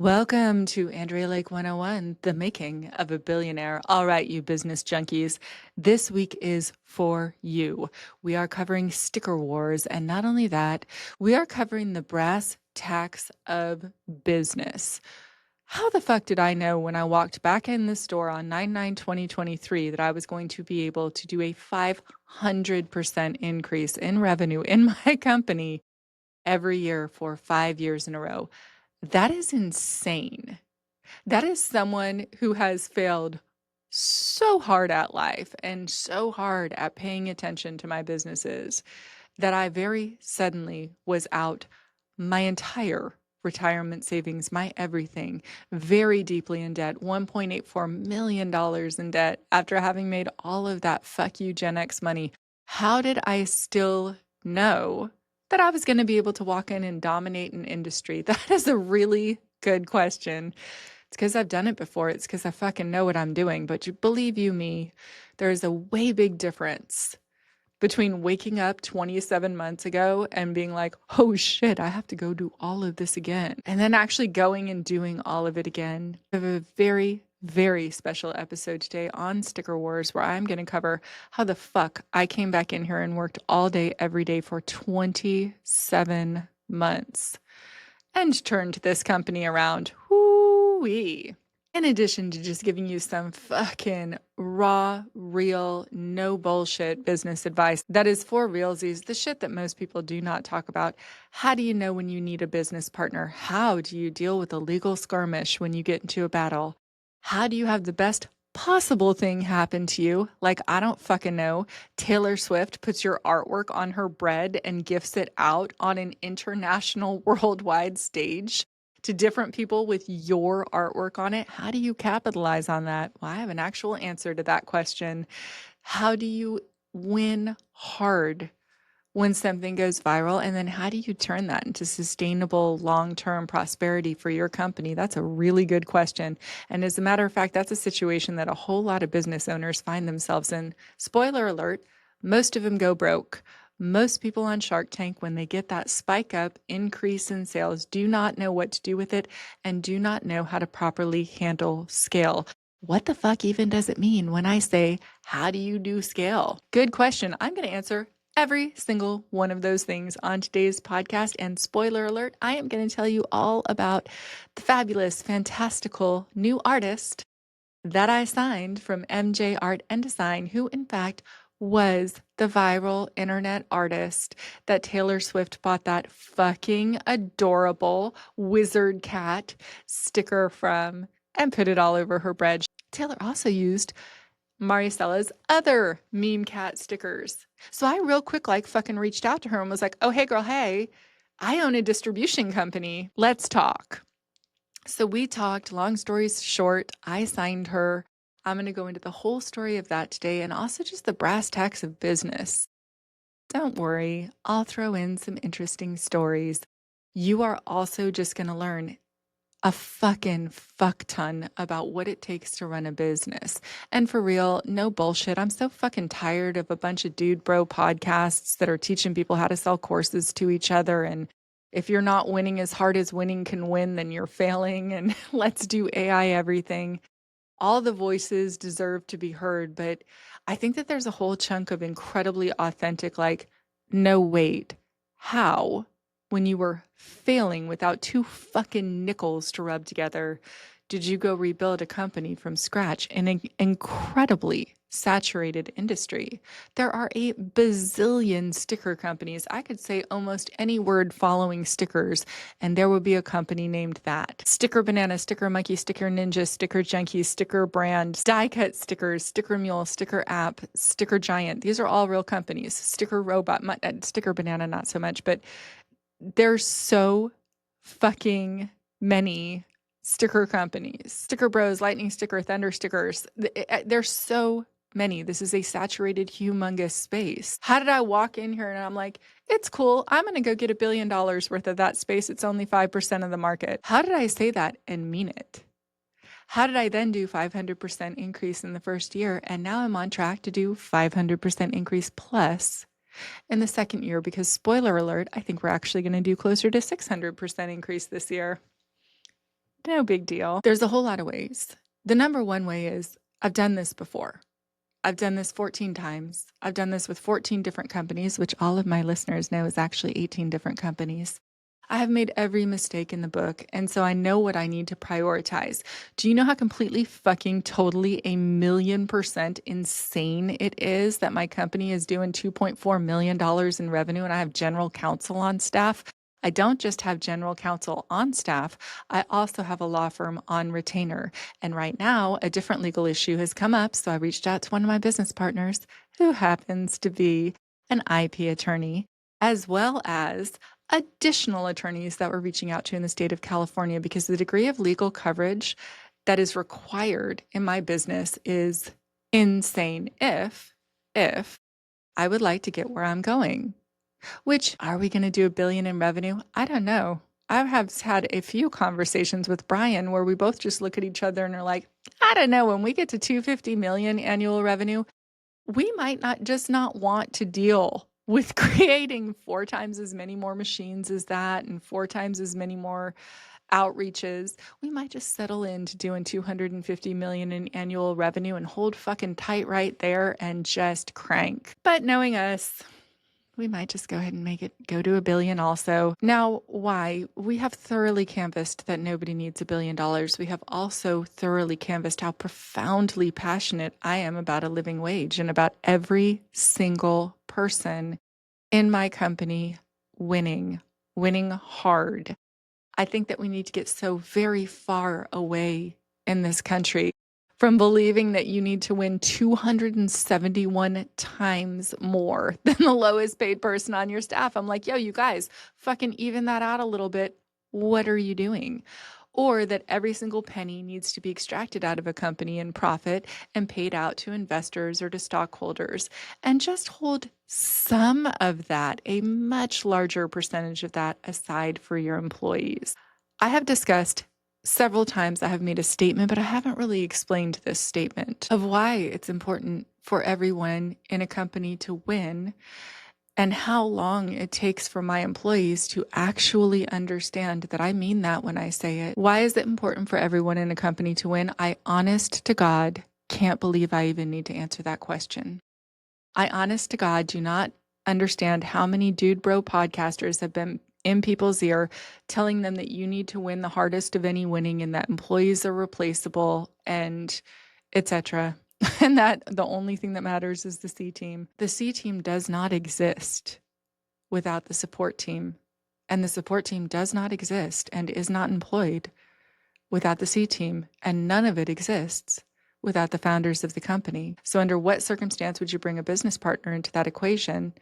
Welcome to Andrea Lake 101, the making of a billionaire. All right, you business junkies, this week is for you. We are covering Sticker Wars, and not only that, we are covering the brass tacks of business. How the fuck did I know when I walked back in the store on 9/9/2023 that I was going to be able to do a 500% increase in revenue in my company every year for 5 years in a row? That is insane. That is someone who has failed so hard at life and so hard at paying attention to my businesses that I very suddenly was out my entire retirement savings, my everything, very deeply in debt, $1.84 million in debt after having made all of that fuck you Gen X money. How did I still know that I was going to be able to walk in and dominate an industry? That is a really good question. It's because I've done it before. It's because I fucking know what I'm doing. But believe you me, there is a way big difference between waking up 27 months ago and being like, oh shit, I have to go do all of this again, and then actually going and doing all of it again. I have a very, very special episode today on Sticker Wars where I'm going to cover how the fuck I came back in here and worked all day, every day for 27 months and turned this company around. Whoo-wee. In addition to just giving you some fucking raw, real, no bullshit business advice that is for realsies, the shit that most people do not talk about. How do you know when you need a business partner? How do you deal with a legal skirmish when you get into a battle? How do you have the best possible thing happen to you? Like, I don't fucking know. Taylor Swift puts your artwork on her bread and gifts it out on an international worldwide stage to different people with your artwork on it. How do you capitalize on that? Well, I have an actual answer to that question. How do you win hard when something goes viral? And then how do you turn that into sustainable long-term prosperity for your company? That's a really good question. And as a matter of fact, that's a situation that a whole lot of business owners find themselves in. Spoiler alert, most of them go broke. Most people on Shark Tank, when they get that spike up increase in sales, do not know what to do with it and do not know how to properly handle scale. What the fuck even does it mean when I say, how do you do scale? Good question. I'm going to answer every single one of those things on today's podcast. And spoiler alert, I am going to tell you all about the fabulous, fantastical new artist that I signed from MJ Art and Design, who in fact was the viral internet artist that Taylor Swift bought that fucking adorable wizard cat sticker from and put it all over her bread. Taylor also used Maricella's other meme cat stickers. So I real quick fucking reached out to her and was like, oh, hey girl, hey, I own a distribution company. Let's talk. So we talked, long story short, I signed her. I'm going to go into the whole story of that today and also just the brass tacks of business. Don't worry, I'll throw in some interesting stories. You are also just going to learn a fucking fuck ton about what it takes to run a business. And for real, no bullshit. I'm so fucking tired of a bunch of dude bro podcasts that are teaching people how to sell courses to each other. And if you're not winning as hard as winning can win, then you're failing. And let's do AI everything. All the voices deserve to be heard. But I think that there's a whole chunk of incredibly authentic, no, wait, how? When you were failing without two fucking nickels to rub together, did you go rebuild a company from scratch in an incredibly saturated industry? There are a bazillion sticker companies. I could say almost any word following stickers, and there would be a company named that. Sticker Banana, Sticker Monkey, Sticker Ninja, Sticker Junkie, Sticker Brand, Die Cut Stickers, Sticker Mule, Sticker App, Sticker Giant. These are all real companies. Sticker Robot, Sticker Banana, not so much, but there's so fucking many sticker companies. Sticker Bros, Lightning Sticker, Thunder Stickers. There's so many. This is a saturated, humongous space. How did I walk in here and I'm like, it's cool. I'm going to go get $1 billion worth of that space. It's only 5% of the market. How did I say that and mean it? How did I then do 500% increase in the first year? And now I'm on track to do 500% increase plus in the second year, because spoiler alert, I think we're actually going to do closer to 600% increase this year. No big deal. There's a whole lot of ways. The number one way is I've done this before. I've done this 14 times. I've done this with 14 different companies, which all of my listeners know is actually 18 different companies. I have made every mistake in the book, and so I know what I need to prioritize. Do you know how completely fucking totally a 1,000,000% insane it is that my company is doing $2.4 million in revenue and I have general counsel on staff? I don't just have general counsel on staff, I also have a law firm on retainer. And right now, a different legal issue has come up, so I reached out to one of my business partners who happens to be an IP attorney, as well as additional attorneys that we're reaching out to in the state of California, because the degree of legal coverage that is required in my business is insane if I would like to get where I'm going. Which, are we going to do 1 billion in revenue? I don't know. I have had a few conversations with Brian where we both just look at each other and are like, I don't know, when we get to 250 million annual revenue, we might not want to deal with creating 4 times as many more machines as that and 4 times as many more outreaches. We might just settle into doing 250 million in annual revenue and hold fucking tight right there and just crank. But knowing us, we might just go ahead and make it go to 1 billion also. Now, why? We have thoroughly canvassed that nobody needs $1 billion. We have also thoroughly canvassed how profoundly passionate I am about a living wage and about every single person in my company winning hard. I think that we need to get so very far away in this country from believing that you need to win 271 times more than the lowest paid person on your staff. I'm like, yo, you guys, fucking even that out a little bit. What are you doing? Or that every single penny needs to be extracted out of a company in profit and paid out to investors or to stockholders, and just hold some of that, a much larger percentage of that, aside for your employees. I have discussed several times, I have made a statement, but I haven't really explained this statement of why it's important for everyone in a company to win and how long it takes for my employees to actually understand that I mean that when I say it. Why is it important for everyone in a company to win? I, honest to God, can't believe I even need to answer that question. I, honest to God, do not understand how many dude bro podcasters have been in people's ear telling them that you need to win the hardest of any winning and that employees are replaceable and etc. And that the only thing that matters is the C team. The C team does not exist without the support team. And the support team does not exist and is not employed without the C team. And none of it exists without the founders of the company. So under what circumstance would you bring a business partner into that equation?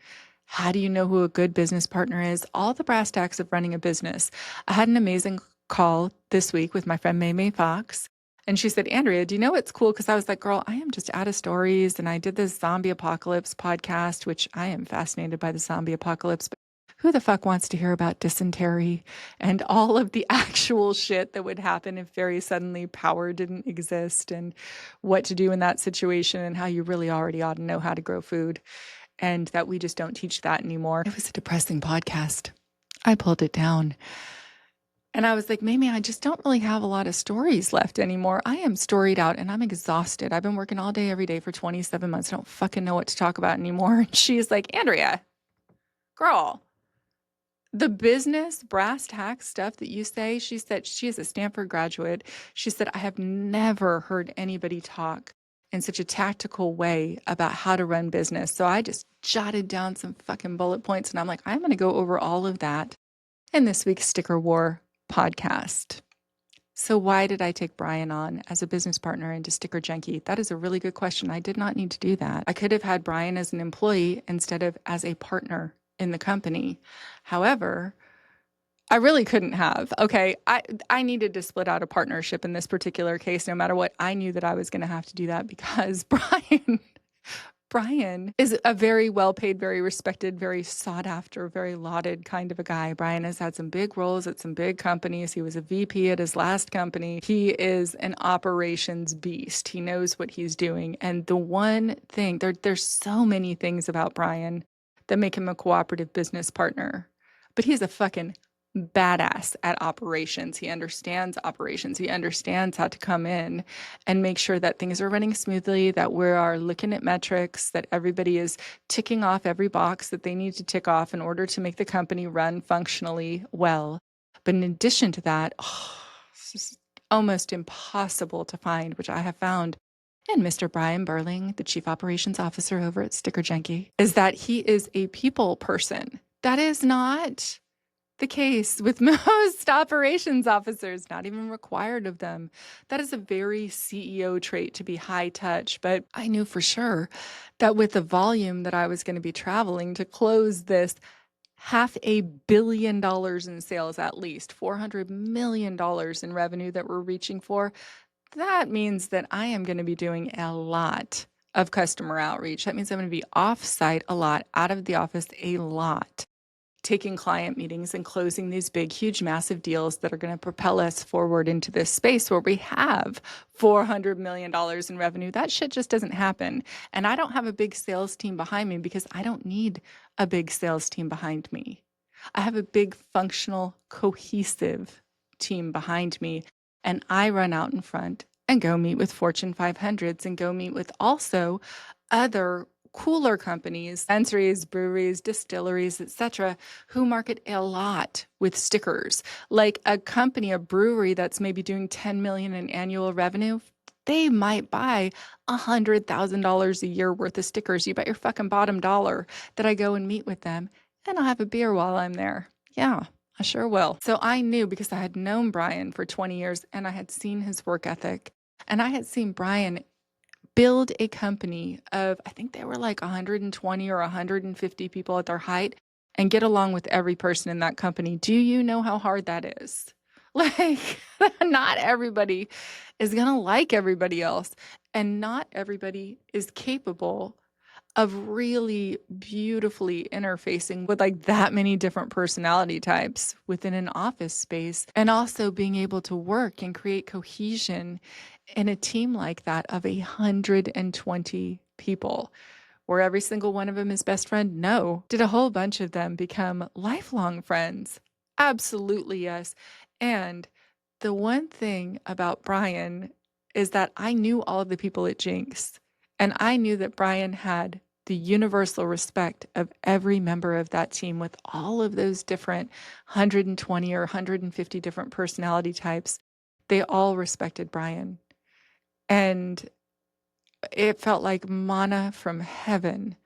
How do you know who a good business partner is? All the brass tacks of running a business. I had an amazing call this week with my friend May Fox. And she said, Andrea, do you know what's cool? Because I was like, girl, I am just out of stories. And I did this zombie apocalypse podcast, which I am fascinated by the zombie apocalypse. But who the fuck wants to hear about dysentery and all of the actual shit that would happen if very suddenly power didn't exist and what to do in that situation and how you really already ought to know how to grow food and that we just don't teach that anymore. It was a depressing podcast. I pulled it down. And I was like, Mimi, I just don't really have a lot of stories left anymore. I am storied out and I'm exhausted. I've been working all day, every day for 27 months. I don't fucking know what to talk about anymore. And she's like, Andrea, girl, the business brass tacks stuff that you say, she said she is a Stanford graduate. She said, I have never heard anybody talk in such a tactical way about how to run business. So I just jotted down some fucking bullet points and I'm like, I'm going to go over all of that in this week's Sticker War podcast. So why did I take Brian on as a business partner into Sticker Junkie? That is a really good question. I did not need to do that. I could have had Brian as an employee instead of as a partner in the company. However, I really couldn't have. Okay, I needed to split out a partnership in this particular case. No matter what, I knew that I was going to have to do that because Brian is a very well-paid, very respected, very sought-after, very lauded kind of a guy. Brian has had some big roles at some big companies. He was a VP at his last company. He is an operations beast. He knows what he's doing. And the one thing, there's so many things about Brian that make him a cooperative business partner. But he's a fucking badass at operations. He understands operations. He understands how to come in and make sure that things are running smoothly, that we are looking at metrics, that everybody is ticking off every box that they need to tick off in order to make the company run functionally well. But in addition to that, it's just almost impossible to find, which I have found and Mr. Brian Burling, the Chief Operations Officer over at Sticker Junkie, is that he is a people person. That is not the case with most operations officers, not even required of them. That is a very CEO trait to be high touch. But I knew for sure that with the volume that I was going to be traveling to close this $500 million in sales, at least $400 million in revenue that we're reaching for, that means that I am going to be doing a lot of customer outreach. That means I'm going to be off site a lot, out of the office a lot, taking client meetings and closing these big, huge, massive deals that are going to propel us forward into this space where we have $400 million in revenue. That shit just doesn't happen. And I don't have a big sales team behind me because I don't need a big sales team behind me. I have a big, functional, cohesive team behind me. And I run out in front and go meet with Fortune 500s and go meet with also other cooler companies, dispensaries, breweries, distilleries, etc., who market a lot with stickers. Like a company, a brewery that's maybe doing 10 million in annual revenue, they might buy $100,000 a year worth of stickers. You bet your fucking bottom dollar that I go and meet with them and I'll have a beer while I'm there. Yeah, I sure will. So I knew because I had known Brian for 20 years and I had seen his work ethic and I had seen Brian build a company of, I think they were like 120 or 150 people at their height and get along with every person in that company. Do you know how hard that is? Like, not everybody is going to like everybody else, and not everybody is capable of really beautifully interfacing with like that many different personality types within an office space, and also being able to work and create cohesion in a team like that of 120 people where every single one of them is best friend. No. Did a whole bunch of them become lifelong friends? Absolutely, yes. And the one thing about Brian is that I knew all of the people at Jinx, and I knew that Brian had the universal respect of every member of that team with all of those different 120 or 150 different personality types. They all respected Brian. And it felt like manna from heaven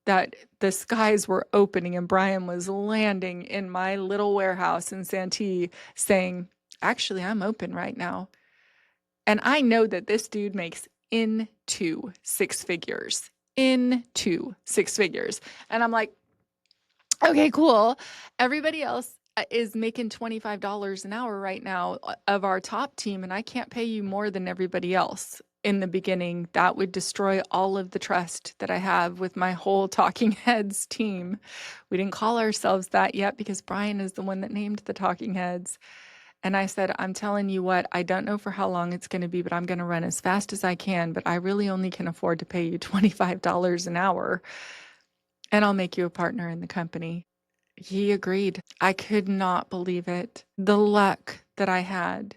that the skies were opening and Brian was landing in my little warehouse in Santee saying, actually, I'm open right now. And I know that this dude makes into six figures, into six figures. And I'm like, okay, cool. Everybody else is making $25 an hour right now of our top team, and I can't pay you more than everybody else. In the beginning, that would destroy all of the trust that I have with my whole Talking Heads team. We didn't call ourselves that yet because Brian is the one that named the Talking Heads. And I said, I'm telling you what, I don't know for how long it's going to be, but I'm going to run as fast as I can. But I really only can afford to pay you $25 an hour, and I'll make you a partner in the company. He agreed. I could not believe it. The luck that I had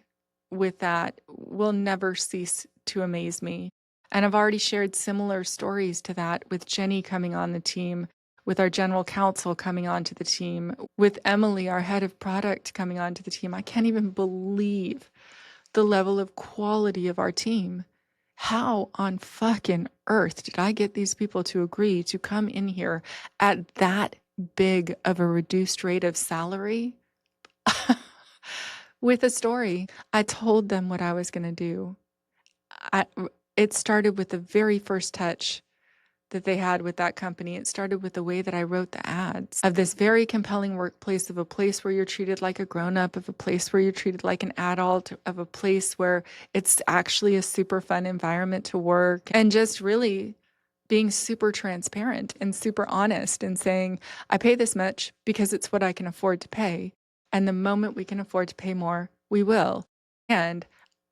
with that will never cease to amaze me. And I've already shared similar stories to that with Jenny coming on the team, with our general counsel coming onto the team, with Emily, our head of product, coming onto the team. I can't even believe the level of quality of our team. How on fucking earth did I get these people to agree to come in here at that big of a reduced rate of salary with a story? I told them what I was going to do. I, it started with the very first touch that they had with that company. It started with the way that I wrote the ads of this very compelling workplace, of a place where you're treated like a grown-up, of a place where you're treated like an adult, of a place where it's actually a super fun environment to work, and just really being super transparent and super honest and saying, I pay this much because it's what I can afford to pay. And the moment we can afford to pay more, we will. And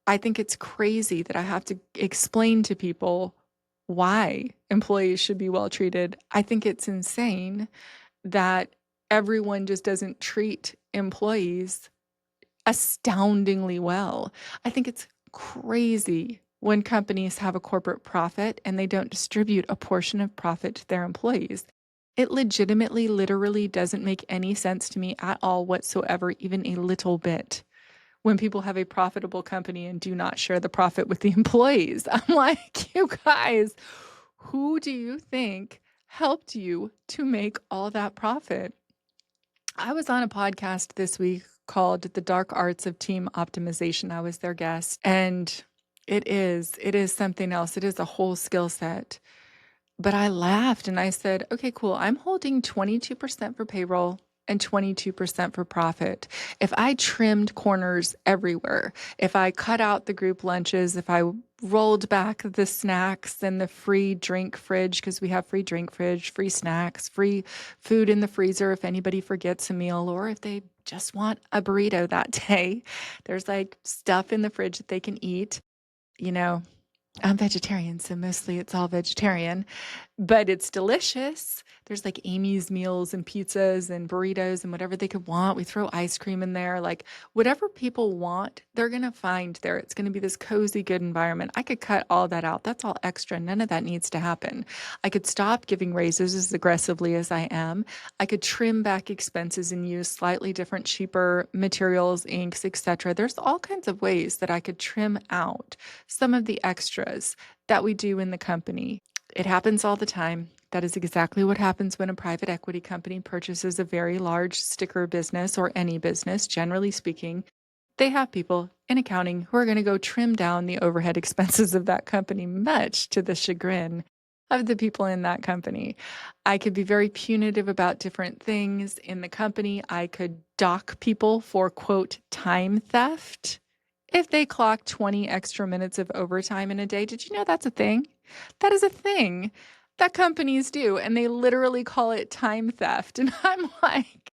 I think it's crazy that I have to explain to people why employees should be well treated. I think it's insane that everyone just doesn't treat employees astoundingly well. I think it's crazy when companies have a corporate profit and they don't distribute a portion of profit to their employees. It legitimately, literally doesn't make any sense to me at all whatsoever, even a little bit, when people have a profitable company and do not share the profit with the employees. I'm like, you guys, who do you think helped you to make all that profit? I was on a podcast this week called The Dark Arts of Team Optimization. I was their guest, and it is something else. It is a whole skill set. But I laughed and I said, okay, cool. I'm holding 22% for payroll and 22% for profit. If I trimmed corners everywhere, if I cut out the group lunches, if I rolled back the snacks and the free drink fridge, because we have free drink fridge, free snacks, free food in the freezer if anybody forgets a meal, or if they just want a burrito that day, there's like stuff in the fridge that they can eat. You know, I'm vegetarian, so mostly it's all vegetarian, but it's delicious. There's like Amy's meals and pizzas and burritos and whatever they could want. We throw ice cream in there. Like whatever people want, they're going to find there. It's going to be this cozy, good environment. I could cut all that out. That's all extra. None of that needs to happen. I could stop giving raises as aggressively as I am. I could trim back expenses and use slightly different, cheaper materials, inks, etc. There's all kinds of ways that I could trim out some of the extras that we do in the company. It happens all the time. That is exactly what happens when a private equity company purchases a very large sticker business or any business, generally speaking. They have people in accounting who are going to go trim down the overhead expenses of that company, much to the chagrin of the people in that company. I could be very punitive about different things in the company. I could dock people for, quote, time theft if they clock 20 extra minutes of overtime in a day. Did you know that's a thing? That is a thing that companies do, and they literally call it time theft. And I'm like,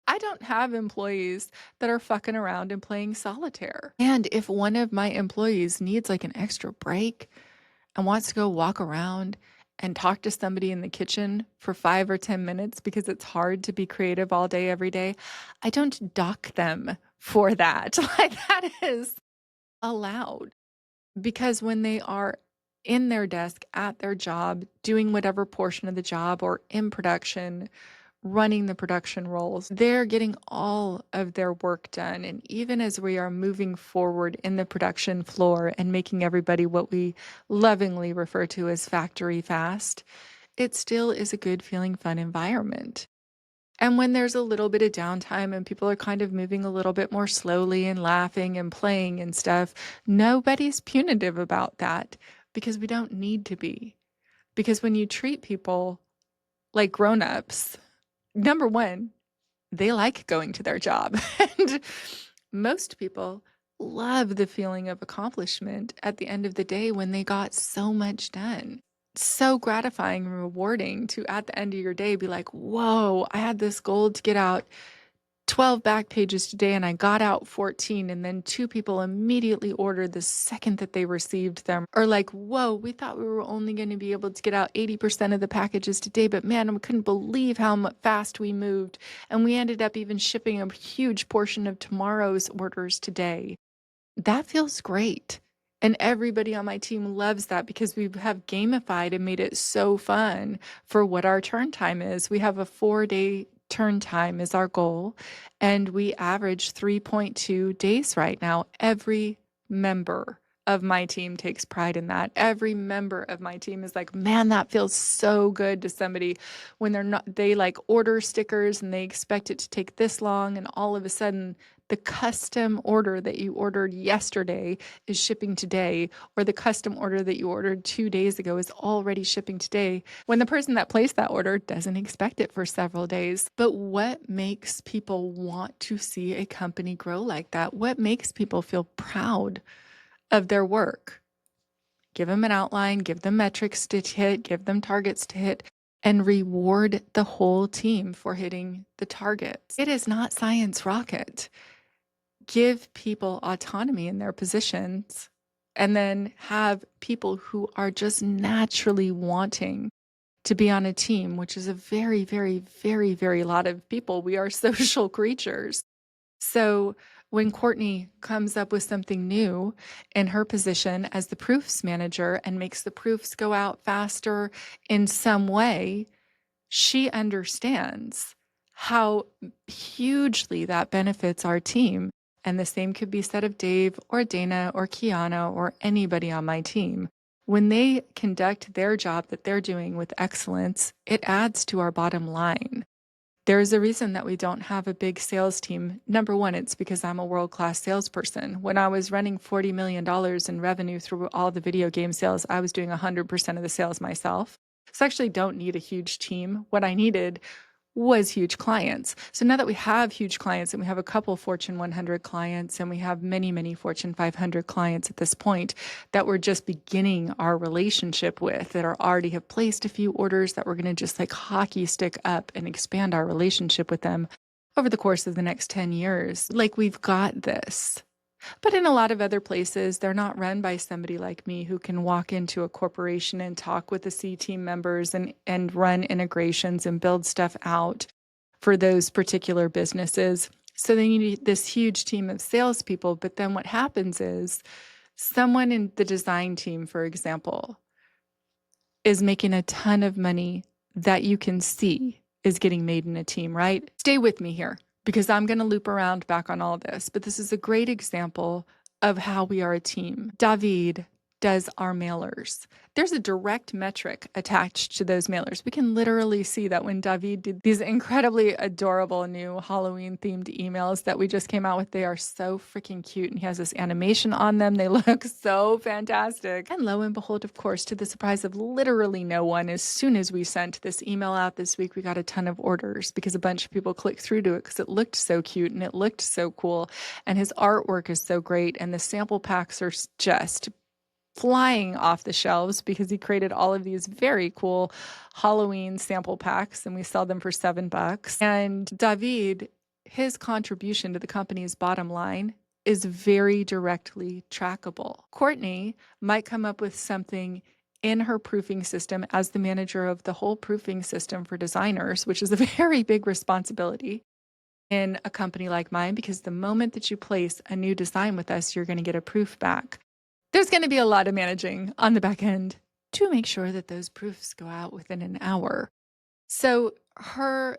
I don't have employees that are fucking around and playing solitaire. And if one of my employees needs like an extra break and wants to go walk around and talk to somebody in the kitchen for 5 or 10 minutes because it's hard to be creative all day, every day, I don't dock them for that. Like that is allowed, because when they are in their desk at their job, doing whatever portion of the job or in production, running the production roles, they're getting all of their work done. And even as we are moving forward in the production floor and making everybody what we lovingly refer to as factory fast, it still is a good feeling, fun environment. And when there's a little bit of downtime and people are kind of moving a little bit more slowly and laughing and playing and stuff, nobody's punitive about that, because we don't need to be. Because when you treat people like grown-ups, number one, they like going to their job. And most people love the feeling of accomplishment at the end of the day when they got so much done. So gratifying and rewarding to, at the end of your day, be like, whoa, I had this goal to get out 12 back pages today and I got out 14, and then two people immediately ordered the second that they received them. Or like, whoa, we thought we were only going to be able to get out 80% of the packages today, but man, I couldn't believe how fast we moved. And we ended up even shipping a huge portion of tomorrow's orders today. That feels great. And everybody on my team loves that because we have gamified and made it so fun for what our turn time is. We have a 4-day turn time is our goal, and we average 3.2 days right now. Every member of my team takes pride in that. Every member of my team is like, man, that feels so good to somebody when they like order stickers and they expect it to take this long, and all of a sudden the custom order that you ordered yesterday is shipping today, or the custom order that you ordered 2 days ago is already shipping today, when the person that placed that order doesn't expect it for several days. But what makes people want to see a company grow like that? What makes people feel proud of their work? Give them an outline, give them metrics to hit, give them targets to hit, and reward the whole team for hitting the targets. It is not science rocket. Give people autonomy in their positions, and then have people who are just naturally wanting to be on a team, which is a very, very, very, very lot of people. We are social creatures. So when Courtney comes up with something new in her position as the proofs manager and makes the proofs go out faster in some way, she understands how hugely that benefits our team. And the same could be said of Dave or Dana or Kiana or anybody on my team. When they conduct their job that they're doing with excellence, it adds to our bottom line. There's a reason that we don't have a big sales team. Number one, it's because I'm a world-class salesperson. When I was running $40 million in revenue through all the video game sales, I was doing 100% of the sales myself. So I actually don't need a huge team. What I needed was huge clients. So now that we have huge clients and we have a couple Fortune 100 clients and we have many, many Fortune 500 clients at this point that we're just beginning our relationship with, that are already have placed a few orders that we're going to just like hockey stick up and expand our relationship with them over the course of the next 10 years. Like, we've got this. But in a lot of other places, they're not run by somebody like me who can walk into a corporation and talk with the C team members and run integrations and build stuff out for those particular businesses. So then you need this huge team of salespeople. But then what happens is someone in the design team, for example, is making a ton of money that you can see is getting made in a team, right? Stay with me here, because I'm going to loop around back on all this, but this is a great example of how we are a team. David does our mailers. There's a direct metric attached to those mailers. We can literally see that when David did these incredibly adorable new Halloween themed emails that we just came out with, they are so freaking cute. And he has this animation on them. They look so fantastic. And lo and behold, of course, to the surprise of literally no one, as soon as we sent this email out this week, we got a ton of orders because a bunch of people clicked through to it because it looked so cute and it looked so cool. And his artwork is so great. And the sample packs are just flying off the shelves because he created all of these very cool Halloween sample packs and we sell them for $7. And David, his contribution to the company's bottom line is very directly trackable. Courtney might come up with something in her proofing system as the manager of the whole proofing system for designers, which is a very big responsibility in a company like mine, because the moment that you place a new design with us, you're going to get a proof back. There's going to be a lot of managing on the back end to make sure that those proofs go out within an hour. So her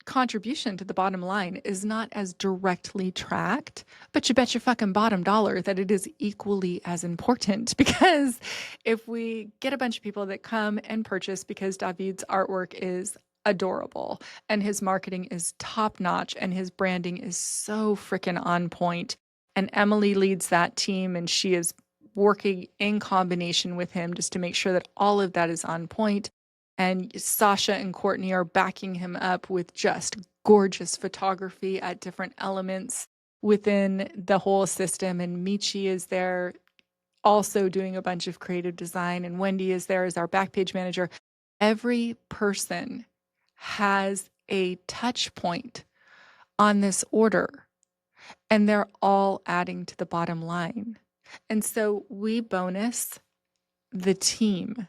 contribution to the bottom line is not as directly tracked, but you bet your fucking bottom dollar that it is equally as important, because if we get a bunch of people that come and purchase because David's artwork is adorable and his marketing is top notch and his branding is so freaking on point, and Emily leads that team and she is working in combination with him just to make sure that all of that is on point. And Sasha and Courtney are backing him up with just gorgeous photography at different elements within the whole system. And Michi is there also doing a bunch of creative design. And Wendy is there as our backpage manager. Every person has a touch point on this order, and they're all adding to the bottom line. And so we bonus the team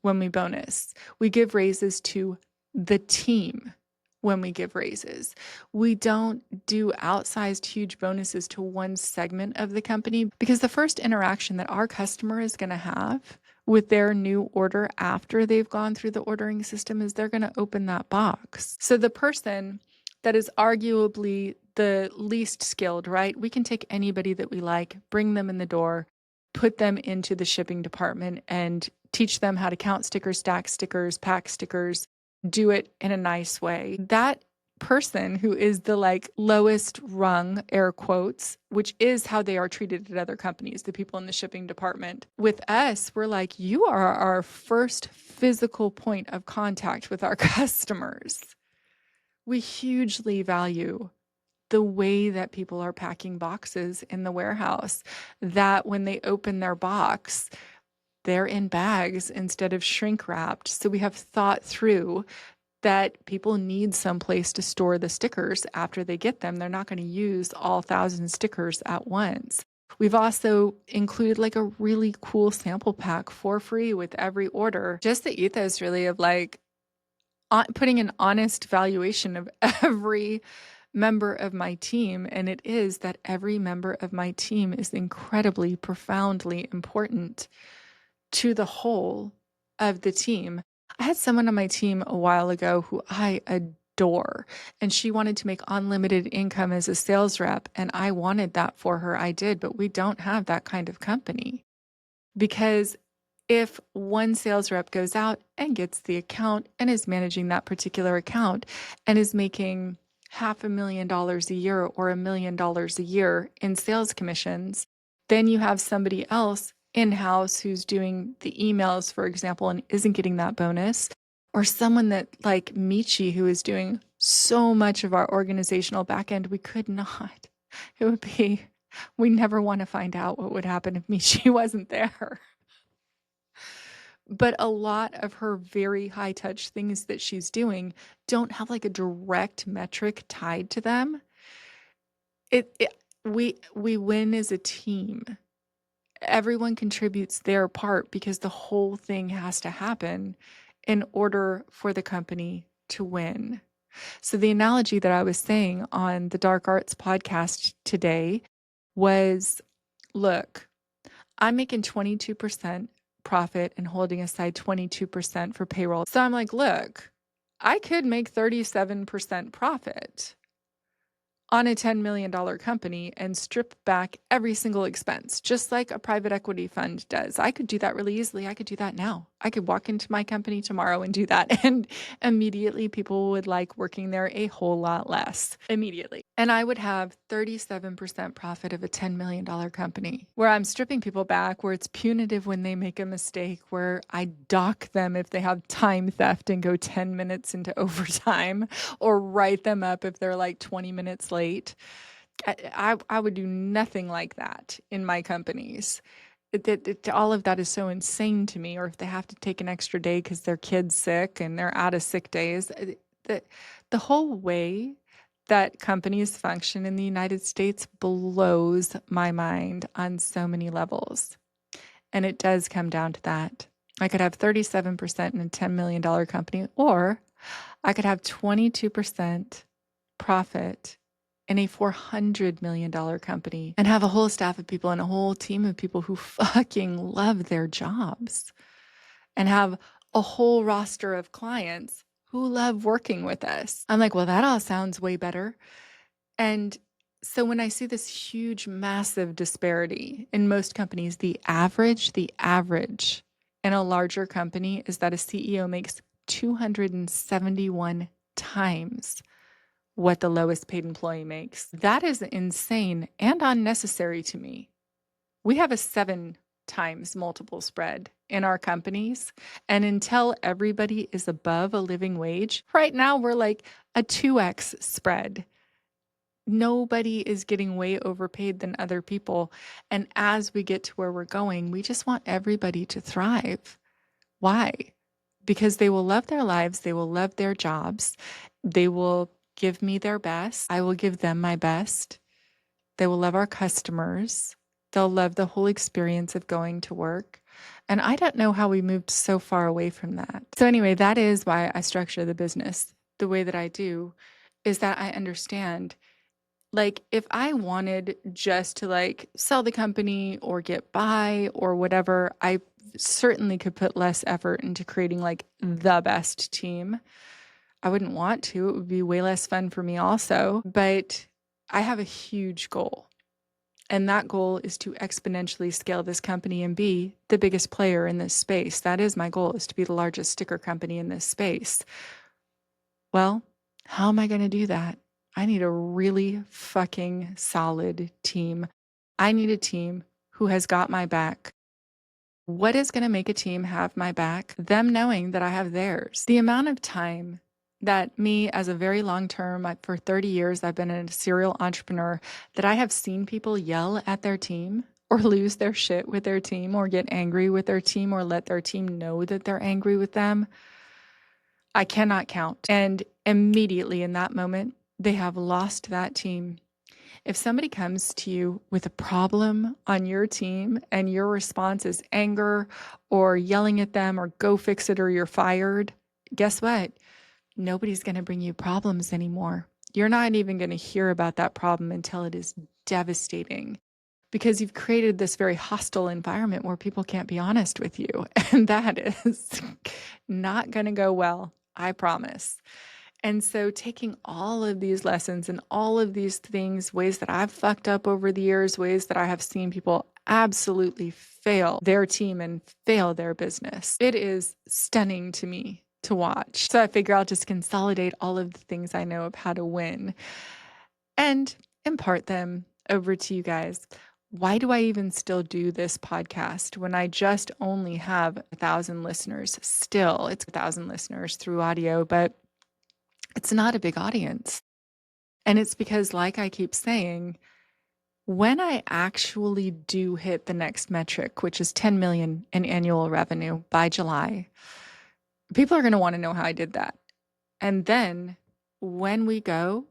when we bonus. We give raises to the team when we give raises. We don't do outsized huge bonuses to one segment of the company, because the first interaction that our customer is going to have with their new order after they've gone through the ordering system is they're going to open that box. So the person that is arguably the least skilled, right? We can take anybody that we like, bring them in the door, put them into the shipping department and teach them how to count stickers, stack stickers, pack stickers, do it in a nice way. That person who is the like lowest rung, air quotes, which is how they are treated at other companies, the people in the shipping department. With us, we're like, you are our first physical point of contact with our customers. We hugely value the way that people are packing boxes in the warehouse, that when they open their box, they're in bags instead of shrink wrapped. So we have thought through that people need some place to store the stickers after they get them. They're not going to use all 1,000 stickers at once. We've also included like a really cool sample pack for free with every order. Just the ethos really of like putting an honest valuation of every member of my team. And it is that every member of my team is incredibly, profoundly important to the whole of the team. I had someone on my team a while ago who I adore, and she wanted to make unlimited income as a sales rep. And I wanted that for her. I did, but we don't have that kind of company because if one sales rep goes out and gets the account and is managing that particular account and is making $500,000 a year or $1 million a year in sales commissions, then you have somebody else in-house who's doing the emails, for example, and isn't getting that bonus, or someone that like Michi, who is doing so much of our organizational backend, we could not. It would be, we never want to find out what would happen if Michi wasn't there. But a lot of her very high touch things that she's doing don't have like a direct metric tied to them. We win as a team. Everyone contributes their part because the whole thing has to happen in order for the company to win. So the analogy that I was saying on the Dark Arts podcast today was, look, I'm making 22% profit and holding aside 22% for payroll. So I'm like, look, I could make 37% profit on a $10 million company and strip back every single expense, just like a private equity fund does. I could do that really easily. I could do that now. I could walk into my company tomorrow and do that. And immediately people would like working there a whole lot less immediately. And I would have 37% profit of a $10 million company where I'm stripping people back, where it's punitive when they make a mistake, where I dock them if they have time theft and go 10 minutes into overtime, or write them up if they're like 20 minutes late. I would do nothing like that in my companies. All of that is so insane to me. Or if they have to take an extra day because their kid's sick and they're out of sick days, the whole way that companies function in the United States blows my mind on so many levels. And it does come down to that. I could have 37% in a $10 million company, or I could have 22% profit in a $400 million company and have a whole staff of people and a whole team of people who fucking love their jobs and have a whole roster of clients who love working with us. I'm like, well, that all sounds way better. And so when I see this huge, massive disparity in most companies, the average in a larger company is that a CEO makes 271 times what the lowest paid employee makes. That is insane and unnecessary to me. We have a 7 times multiple spread in our companies. And until everybody is above a living wage, right now we're like a 2x spread. Nobody is getting way overpaid than other people. And as we get to where we're going, we just want everybody to thrive. Why? Because they will love their lives, they will love their jobs, they will give me their best, I will give them my best, they will love our customers, they'll love the whole experience of going to work. And I don't know how we moved so far away from that. So anyway, that is why I structure the business the way that I do, is that I understand, like, if I wanted just to like sell the company or get by or whatever, I certainly could put less effort into creating like the best team. I wouldn't want to. It would be way less fun for me also. But I have a huge goal. And that goal is to exponentially scale this company and be the biggest player in this space. That is my goal, is to be the largest sticker company in this space. Well, how am I going to do that? I need a really fucking solid team. I need a team who has got my back. What is going to make a team have my back? Them knowing that I have theirs. The amount of time that me, as a very long term, for 30 years, I've been a serial entrepreneur, that I have seen people yell at their team or lose their shit with their team or get angry with their team or let their team know that they're angry with them, I cannot count. And immediately in that moment, they have lost that team. If somebody comes to you with a problem on your team and your response is anger or yelling at them or go fix it or you're fired, guess what? Nobody's going to bring you problems anymore. You're not even going to hear about that problem until it is devastating, because you've created this very hostile environment where people can't be honest with you. And that is not going to go well, I promise. And so taking all of these lessons and all of these things, ways that I've fucked up over the years, ways that I have seen people absolutely fail their team and fail their business, it is stunning to me to watch. So I figure I'll just consolidate all of the things I know of how to win and impart them over to you guys. Why do I even still do this podcast when I just only have 1,000 listeners? Still, it's 1,000 listeners through audio, but it's not a big audience. And it's because, like I keep saying, when I actually do hit the next metric, which is 10 million in annual revenue by July, people are going to want to know how I did that. And then when we go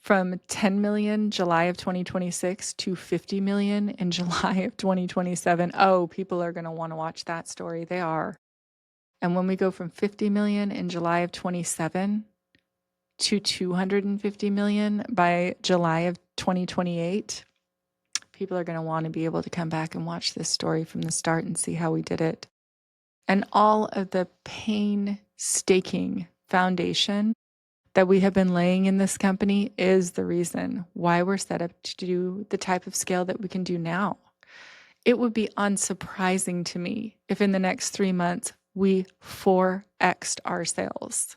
from 10 million July of 2026 to 50 million in July of 2027, oh, people are going to want to watch that story. They are. And when we go from 50 million in July of 27 to 250 million by July of 2028, people are going to want to be able to come back and watch this story from the start and see how we did it. And all of the painstaking foundation that we have been laying in this company is the reason why we're set up to do the type of scale that we can do now. It would be unsurprising to me if in the next 3 months we 4x'd our sales.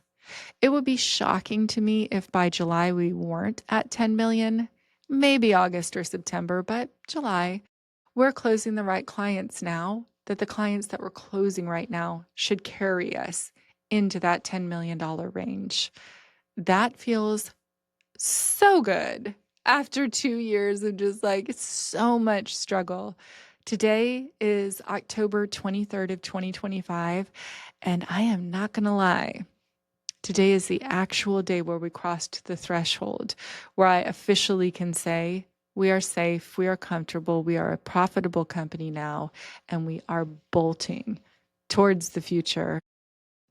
It would be shocking to me if by July we weren't at 10 million, maybe August or September, but July. We're closing the right clients now, that the clients that we're closing right now should carry us into that $10 million range. That feels so good after 2 years of just like so much struggle. Today is October 23rd of 2025, and I am not going to lie. Today is the actual day where we crossed the threshold, where I officially can say we are safe, we are comfortable, we are a profitable company now, and we are bolting towards the future.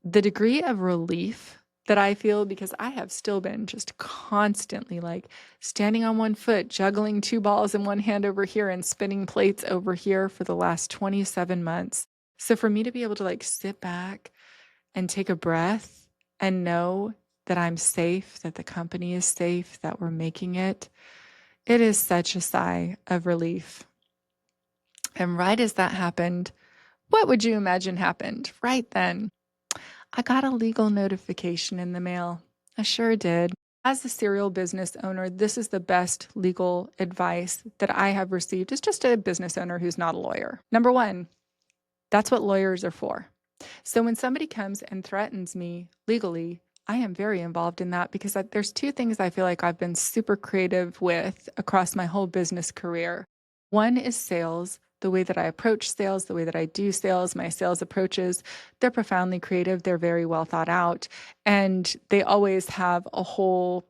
The degree of relief that I feel, because I have still been just constantly like standing on one foot, juggling 2 balls in one hand over here and spinning plates over here for the last 27 months. So for me to be able to like sit back and take a breath and know that I'm safe, that the company is safe, that we're making it, it is such a sigh of relief. And right as that happened, what would you imagine happened? Right then, I got a legal notification in the mail. I sure did. As a serial business owner, this is the best legal advice that I have received as just a business owner who's not a lawyer. Number one, that's what lawyers are for. So when somebody comes and threatens me legally, I am very involved in that because there's 2 things I feel like I've been super creative with across my whole business career. One is sales, the way that I approach sales, the way that I do sales, my sales approaches. They're profoundly creative. They're very well thought out. And they always have a whole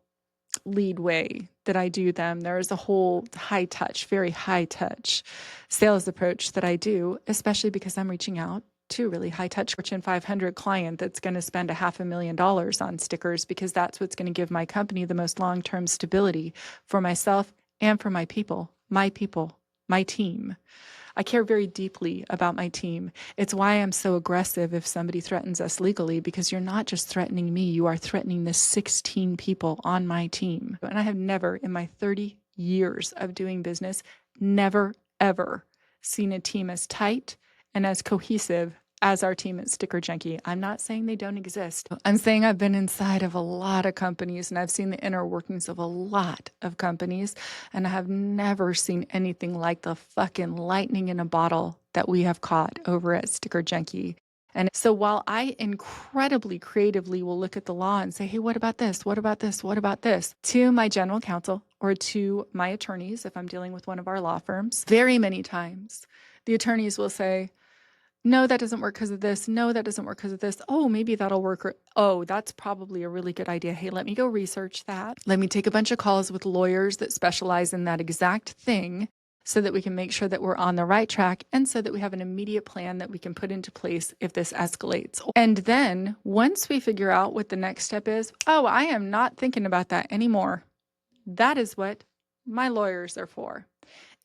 lead way that I do them. There is a whole high touch, very high touch sales approach that I do, especially because I'm reaching out to a really high touch Fortune 500 client that's going to spend $500,000 on stickers, because that's what's going to give my company the most long-term stability for myself and for my people, my team. I care very deeply about my team. It's why I'm so aggressive if somebody threatens us legally, because you're not just threatening me, you are threatening the 16 people on my team. And I have never, in my 30 years of doing business, never, ever seen a team as tight and as cohesive as our team at Sticker Junkie. I'm not saying they don't exist. I'm saying I've been inside of a lot of companies and I've seen the inner workings of a lot of companies, and I have never seen anything like the fucking lightning in a bottle that we have caught over at Sticker Junkie. And so while I incredibly creatively will look at the law and say, hey, what about this? What about this? What about this? To my general counsel or to my attorneys, if I'm dealing with one of our law firms, very many times the attorneys will say, No, that doesn't work because of this. No, that doesn't work because of this. Oh, maybe that'll work. Or, oh, that's probably a really good idea. Hey, let me go research that. Let me take a bunch of calls with lawyers that specialize in that exact thing so that we can make sure that we're on the right track and so that we have an immediate plan that we can put into place if this escalates. And then once we figure out what the next step is, oh, I am not thinking about that anymore. That is what my lawyers are for.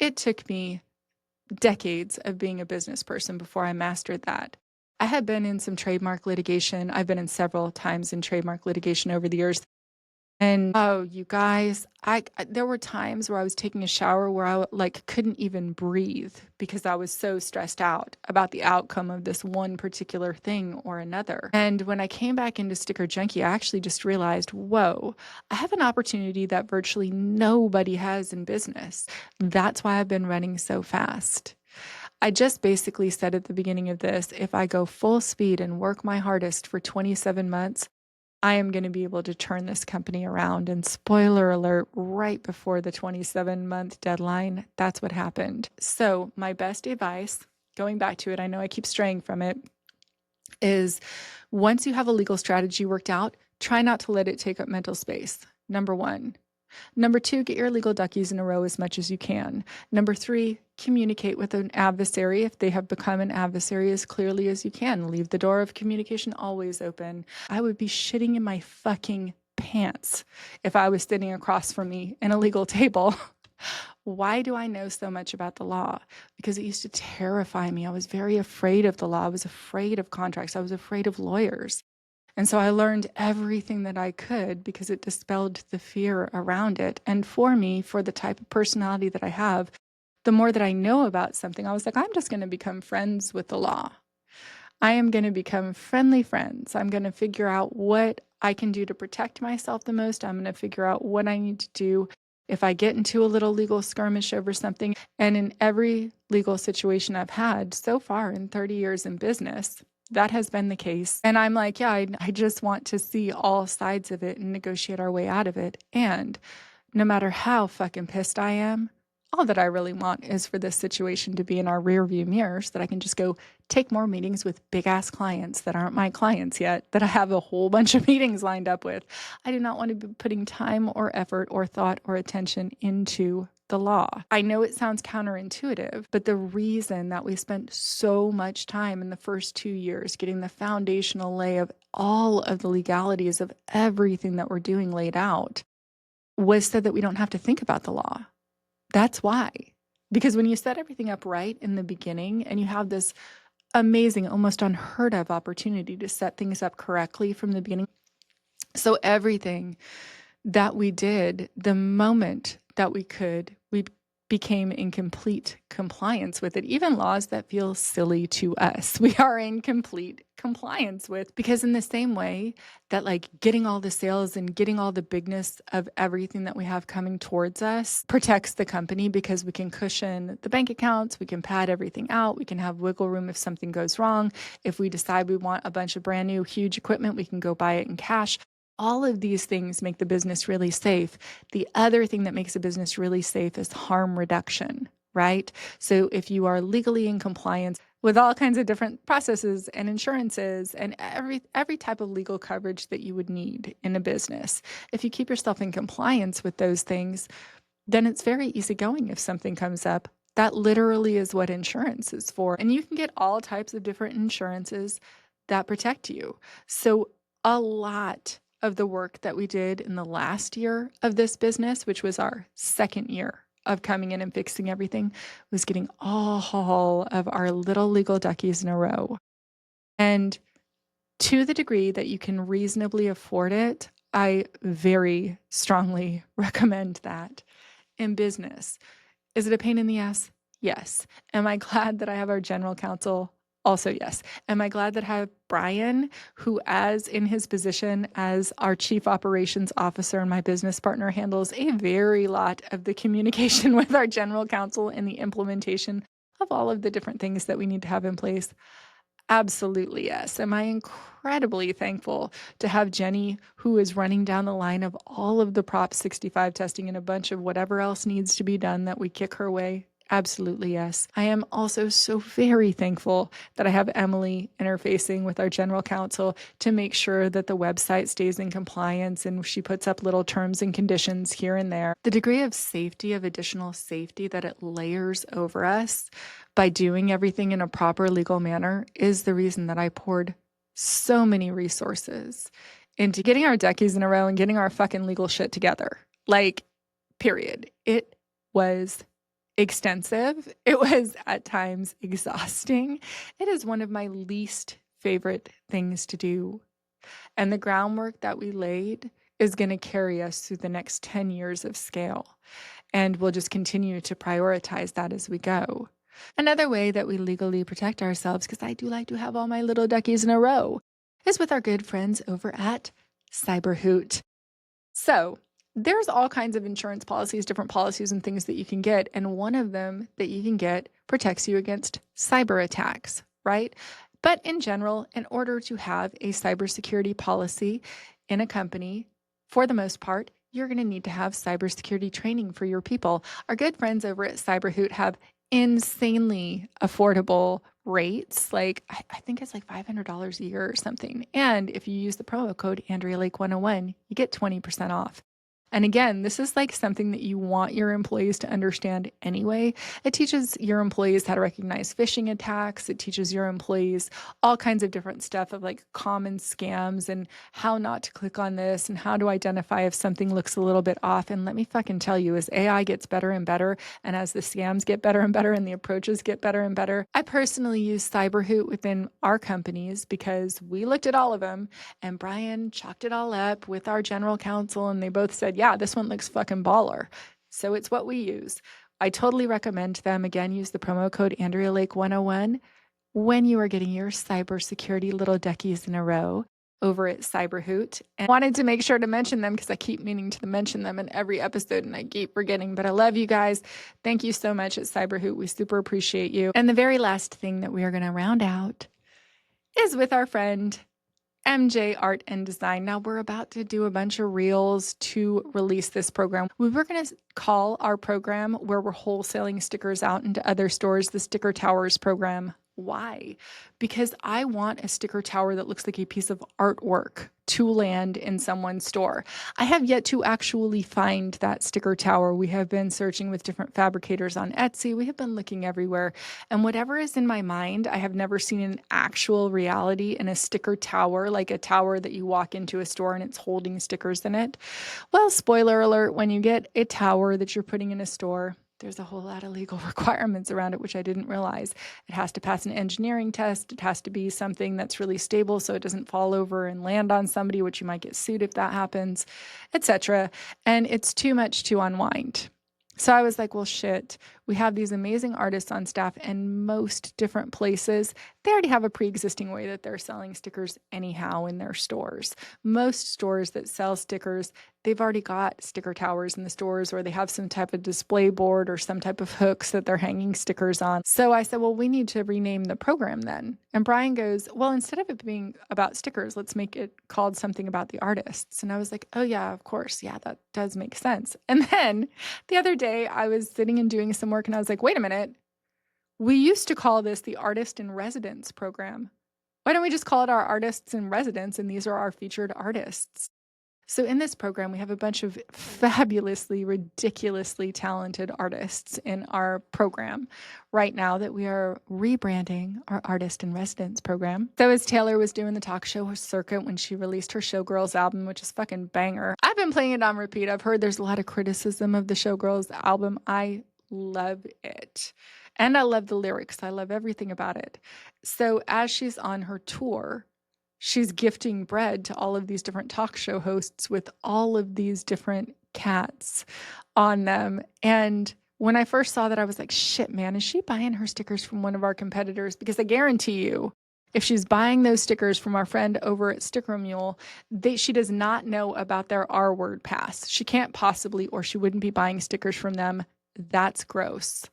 It took me decades of being a business person before I mastered that. I had been in some trademark litigation. I've been in several times in trademark litigation over the years. And oh, you guys, there were times where I was taking a shower where I like couldn't even breathe because I was so stressed out about the outcome of this one particular thing or another. And when I came back into Sticker Junkie, I actually just realized, whoa, I have an opportunity that virtually nobody has in business. That's why I've been running so fast. I just basically said at the beginning of this, if I go full speed and work my hardest for 27 months, I am going to be able to turn this company around. And spoiler alert, right before the 27-month deadline, that's what happened. So my best advice, going back to it, I know I keep straying from it, is once you have a legal strategy worked out, try not to let it take up mental space. Number one. Number two, get your legal duckies in a row as much as you can. Number three, communicate with an adversary if they have become an adversary as clearly as you can. Leave the door of communication always open. I would be shitting in my fucking pants if I was sitting across from me in a legal table. Why do I know so much about the law? Because it used to terrify me. I was very afraid of the law. I was afraid of contracts. I was afraid of lawyers. And so I learned everything that I could because it dispelled the fear around it. And for me, for the type of personality that I have, the more that I know about something, I was like, I'm just going to become friends with the law. I am going to become friendly friends. I'm going to figure out what I can do to protect myself the most. I'm going to figure out what I need to do if I get into a little legal skirmish over something. And in every legal situation I've had so far in 30 years in business, that has been the case. And I'm like, yeah, I just want to see all sides of it and negotiate our way out of it. And no matter how fucking pissed I am, all that I really want is for this situation to be in our rearview mirror so that I can just go take more meetings with big ass clients that aren't my clients yet, that I have a whole bunch of meetings lined up with. I do not want to be putting time or effort or thought or attention into the law. I know it sounds counterintuitive, but the reason that we spent so much time in the first 2 years getting the foundational lay of all of the legalities of everything that we're doing laid out was so that we don't have to think about the law. That's why. Because when you set everything up right in the beginning and you have this amazing, almost unheard of opportunity to set things up correctly from the beginning. So everything that we did, the moment that we could, we became in complete compliance with it. Even laws that feel silly to us, we are in complete compliance with, because in the same way that like getting all the sales and getting all the bigness of everything that we have coming towards us protects the company, because we can cushion the bank accounts, we can pad everything out, we can have wiggle room if something goes wrong. If we decide we want a bunch of brand new huge equipment, we can go buy it in cash. All of these things make the business really safe. The other thing that makes a business really safe is harm reduction, right? So if you are legally in compliance with all kinds of different processes and insurances and every type of legal coverage that you would need in a business, if you keep yourself in compliance with those things, then it's very easygoing if something comes up. That literally is what insurance is for. And you can get all types of different insurances that protect you. So a lot of the work that we did in the last year of this business, which was our second year of coming in and fixing everything, was getting all of our little legal duckies in a row. And to the degree that you can reasonably afford it, I very strongly recommend that in business. Is it a pain in the ass? Yes. Am I glad that I have our general counsel? Also, yes. Am I glad that I have Brian, who, as in his position as our chief operations officer and my business partner, handles a very lot of the communication with our general counsel and the implementation of all of the different things that we need to have in place? Absolutely, yes. Am I incredibly thankful to have Jenny, who is running down the line of all of the Prop 65 testing and a bunch of whatever else needs to be done that we kick her way? Absolutely, yes. I am also so very thankful that I have Emily interfacing with our general counsel to make sure that the website stays in compliance and she puts up little terms and conditions here and there. The degree of safety, of additional safety that it layers over us by doing everything in a proper legal manner is the reason that I poured so many resources into getting our duckies in a row and getting our fucking legal shit together. Like, period. It was extensive. It was at times exhausting. It is one of my least favorite things to do. And the groundwork that we laid is going to carry us through the next 10 years of scale. And we'll just continue to prioritize that as we go. Another way that we legally protect ourselves, because I do like to have all my little duckies in a row, is with our good friends over at Cyberhoot. So there's all kinds of insurance policies, different policies and things that you can get. And one of them that you can get protects you against cyber attacks, right? But in general, in order to have a cybersecurity policy in a company, for the most part, you're going to need to have cybersecurity training for your people. Our good friends over at Cyberhoot have insanely affordable rates. Like, I think it's like $500 a year or something. And if you use the promo code Andrea Lake 101, you get 20% off. And again, this is like something that you want your employees to understand anyway. It teaches your employees how to recognize phishing attacks. It teaches your employees all kinds of different stuff of like common scams and how not to click on this and how to identify if something looks a little bit off. And let me fucking tell you, as AI gets better and better, and as the scams get better and better and the approaches get better and better, I personally use Cyberhoot within our companies because we looked at all of them and Brian chalked it all up with our general counsel and they both said, yeah, this one looks fucking baller. So it's what we use. I totally recommend them. Again, use the promo code Andrea Lake 101 when you are getting your cybersecurity little duckies in a row over at Cyberhoot. And wanted to make sure to mention them because I keep meaning to mention them in every episode and I keep forgetting, but I love you guys. Thank you so much at Cyberhoot. We super appreciate you. And the very last thing that we are going to round out is with our friend MJ Art and Design. Now we're about to do a bunch of reels to release this program. We were going to call our program where we're wholesaling stickers out into other stores the Sticker Towers program. Why? Because I want a sticker tower that looks like a piece of artwork to land in someone's store. I have yet to actually find that sticker tower. We have been searching with different fabricators on Etsy. We have been looking everywhere. And whatever is in my mind, I have never seen an actual reality in a sticker tower, like a tower that you walk into a store and it's holding stickers in it. Well, spoiler alert, when you get a tower that you're putting in a store, there's a whole lot of legal requirements around it, which I didn't realize. It has to pass an engineering test. It has to be something that's really stable so it doesn't fall over and land on somebody, which you might get sued if that happens, etc. And it's too much to unwind. So I was like, well, shit, we have these amazing artists on staff and most different places. They already have a pre-existing way that they're selling stickers anyhow in their stores. Most stores that sell stickers, they've already got sticker towers in the stores or they have some type of display board or some type of hooks that they're hanging stickers on. So I said, well, we need to rename the program then. And Brian goes, well, instead of it being about stickers, let's make it called something about the artists. And I was like, oh yeah, of course. Yeah, that does make sense. And then the other day I was sitting and doing some work and I was like, wait a minute. We used to call this the Artist in Residence program. Why don't we just call it our Artists in Residence and these are our featured artists? So in this program, we have a bunch of fabulously, ridiculously talented artists in our program right now that we are rebranding our Artist in Residence program. So as Taylor was doing the talk show circuit when she released her Showgirls album, which is fucking banger. I've been playing it on repeat. I've heard there's a lot of criticism of the Showgirls album. I love it. And I love the lyrics. I love everything about it. So as she's on her tour, she's gifting bread to all of these different talk show hosts with all of these different cats on them. And when I first saw that, I was like, shit, man, is she buying her stickers from one of our competitors? Because I guarantee you, if she's buying those stickers from our friend over at Sticker Mule, she does not know about their R word pass. She can't possibly, or she wouldn't be buying stickers from them. That's gross.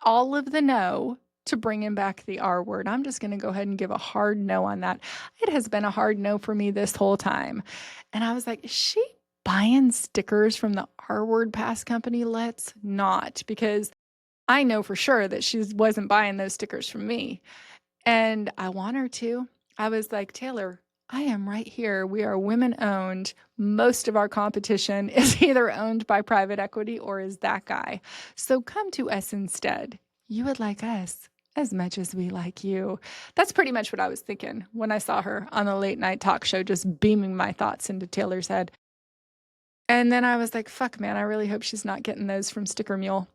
All of the no to bringing back the R word. I'm just going to go ahead and give a hard no on that. It has been a hard no for me this whole time. And I was like, is she buying stickers from the R word pass company? Let's not, because I know for sure that she wasn't buying those stickers from me. And I want her to. I was like, Taylor, I am right here. We are women owned. Most of our competition is either owned by private equity or is that guy. So come to us instead. You would like us as much as we like you. That's pretty much what I was thinking when I saw her on the late night talk show, just beaming my thoughts into Taylor's head. And then I was like, fuck, man, I really hope she's not getting those from Sticker Mule.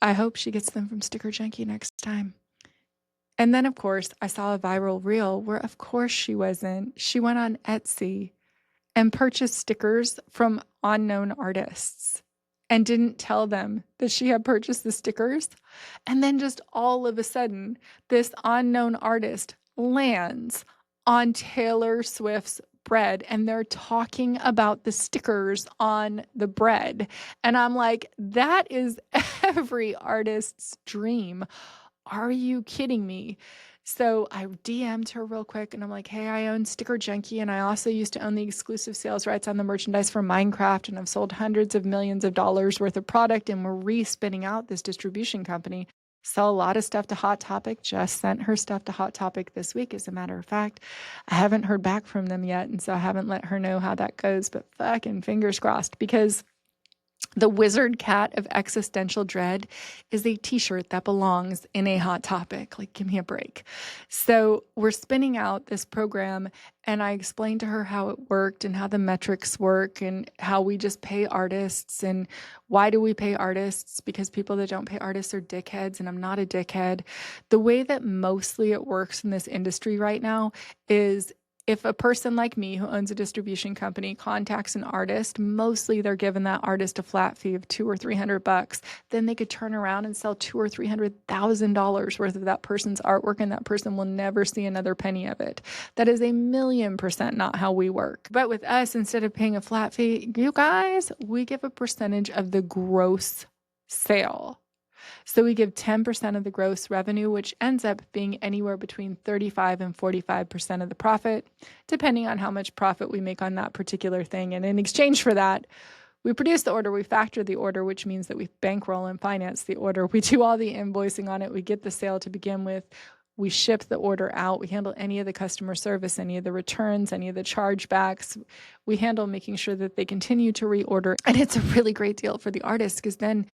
I hope she gets them from Sticker Junkie next time. And then, of course, I saw a viral reel where, of course, she wasn't. She went on Etsy and purchased stickers from unknown artists and didn't tell them that she had purchased the stickers. And then, just all of a sudden, this unknown artist lands on Taylor Swift's bread and they're talking about the stickers on the bread. And I'm like, that is every artist's dream. Are you kidding me? So I DM'd her real quick and I'm like, hey, I own Sticker Junkie and I also used to own the exclusive sales rights on the merchandise for Minecraft and I've sold hundreds of millions of dollars worth of product and we're re-spinning out this distribution company. Sell a lot of stuff to Hot Topic. Just sent her stuff to Hot Topic this week, as a matter of fact. I haven't heard back from them yet, and so I haven't let her know how that goes, but fucking fingers crossed, because the Wizard Cat of Existential Dread is a t-shirt that belongs in a Hot Topic. Like, give me a break. So we're spinning out this program and I explained to her how it worked and how the metrics work and how we just pay artists and why do we pay artists? Because people that don't pay artists are dickheads, and I'm not a dickhead. The way that mostly it works in this industry right now is if a person like me who owns a distribution company contacts an artist, mostly they're giving that artist a flat fee of $200 or $300. Then they could turn around and sell $200,000 or $300,000 worth of that person's artwork, and that person will never see another penny of it. That is 1,000,000% not how we work. But with us, instead of paying a flat fee, you guys, we give a percentage of the gross sale. So we give 10% of the gross revenue, which ends up being anywhere between 35 and 45% of the profit, depending on how much profit we make on that particular thing. And in exchange for that, we produce the order, we factor the order, which means that we bankroll and finance the order. We do all the invoicing on it. We get the sale to begin with. We ship the order out. We handle any of the customer service, any of the returns, any of the chargebacks. We handle making sure that they continue to reorder. And it's a really great deal for the artist, because then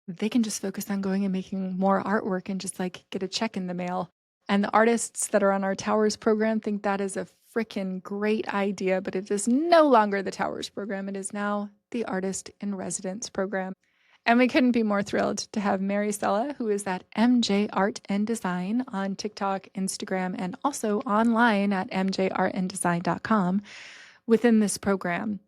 they can just focus on going and making more artwork and just like get a check in the mail. And the artists that are on our Towers program think that is a freaking great idea, but it is no longer the Towers program. It is now the Artist in Residence program. And we couldn't be more thrilled to have Mary Sella, who is at MJ Art and Design on TikTok, Instagram, and also online at mjartanddesign.com within this program.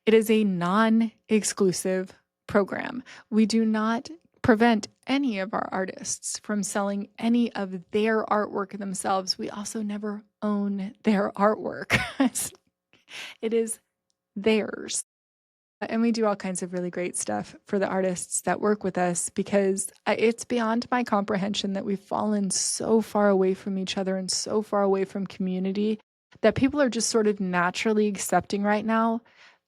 It is a non-exclusive program. We do not prevent any of our artists from selling any of their artwork themselves. We also never own their artwork. It is theirs. And we do all kinds of really great stuff for the artists that work with us, because it's beyond my comprehension that we've fallen so far away from each other and so far away from community that people are just sort of naturally accepting right now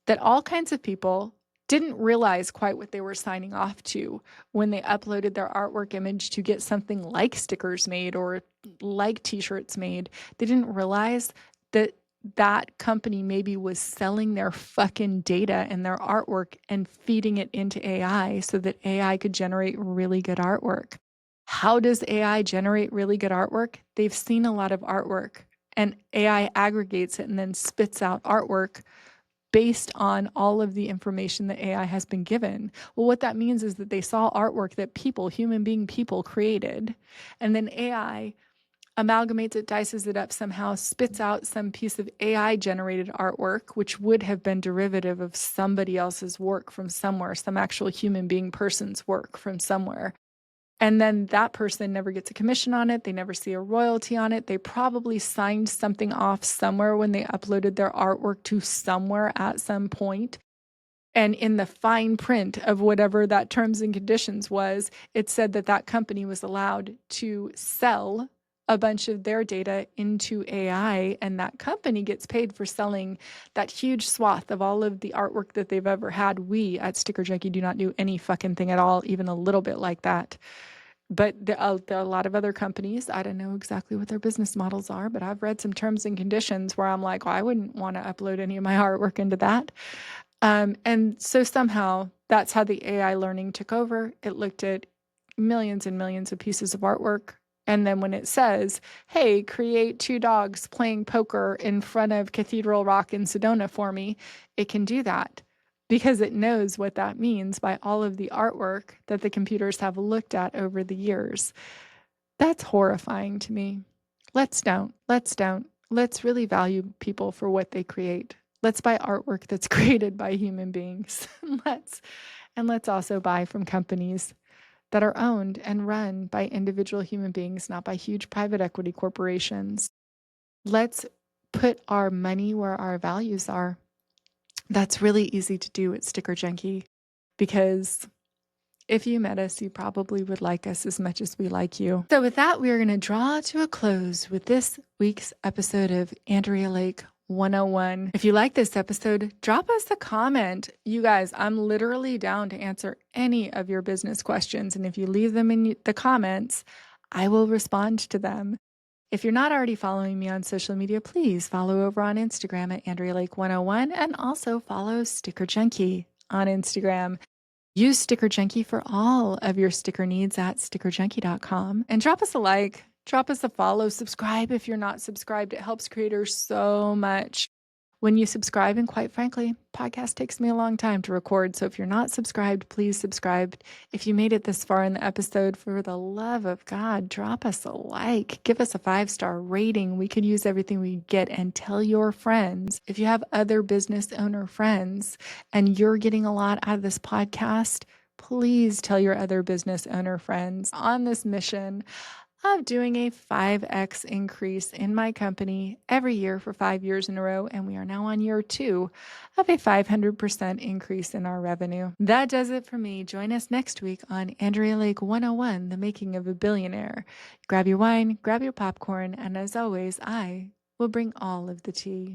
that all kinds of people didn't realize quite what they were signing off to when they uploaded their artwork image to get something like stickers made or like t-shirts made. They didn't realize that that company maybe was selling their fucking data and their artwork and feeding it into AI so that AI could generate really good artwork. How does AI generate really good artwork? They've seen a lot of artwork, and AI aggregates it and then spits out artwork based on all of the information that AI has been given. Well, what that means is that they saw artwork that people, human being people, created, and then AI amalgamates it, dices it up somehow, spits out some piece of AI-generated artwork, which would have been derivative of somebody else's work from somewhere, some actual human being person's work from somewhere. And then that person never gets a commission on it. They never see a royalty on it. They probably signed something off somewhere when they uploaded their artwork to somewhere at some point. And in the fine print of whatever that terms and conditions was, it said that that company was allowed to sell a bunch of their data into AI, and that company gets paid for selling that huge swath of all of the artwork that they've ever had. We at Sticker Junkie do not do any fucking thing at all, even a little bit like that. But there are a lot of other companies. I don't know exactly what their business models are, but I've read some terms and conditions where I'm like, well, I wouldn't want to upload any of my artwork into that. And so somehow that's how the AI learning took over. It looked at millions and millions of pieces of artwork. And then when it says, hey, create two dogs playing poker in front of Cathedral Rock in Sedona for me, it can do that because it knows what that means by all of the artwork that the computers have looked at over the years. That's horrifying to me. Let's don't. Let's don't. Let's really value people for what they create. Let's buy artwork that's created by human beings. let's also buy from companies that are owned and run by individual human beings, not by huge private equity corporations. Let's put our money where our values are. That's really easy to do at Sticker Junkie because if you met us, you probably would like us as much as we like you. So, with that, we are going to draw to a close with this week's episode of Andrea Lake 101. If you like this episode, drop us a comment. You guys, I'm literally down to answer any of your business questions. And if you leave them in the comments, I will respond to them. If you're not already following me on social media, please follow over on Instagram at Andrea Lake 101 and also follow Sticker Junkie on Instagram. Use Sticker Junkie for all of your sticker needs at stickerjunkie.com. And drop us a like, drop us a follow, subscribe if you're not subscribed. It helps creators so much when you subscribe. And quite frankly, podcast takes me a long time to record. So if you're not subscribed, please subscribe. If you made it this far in the episode, for the love of God, drop us a like, give us a 5-star rating. We could use everything we get, and tell your friends. If you have other business owner friends and you're getting a lot out of this podcast, please tell your other business owner friends on this mission of doing a 5x increase in my company every year for 5 years in a row. And we are now on year 2 of a 500% increase in our revenue. That does it for me. Join us next week on Andrea Lake 101, the making of a billionaire. Grab your wine, grab your popcorn, and as always, I will bring all of the tea.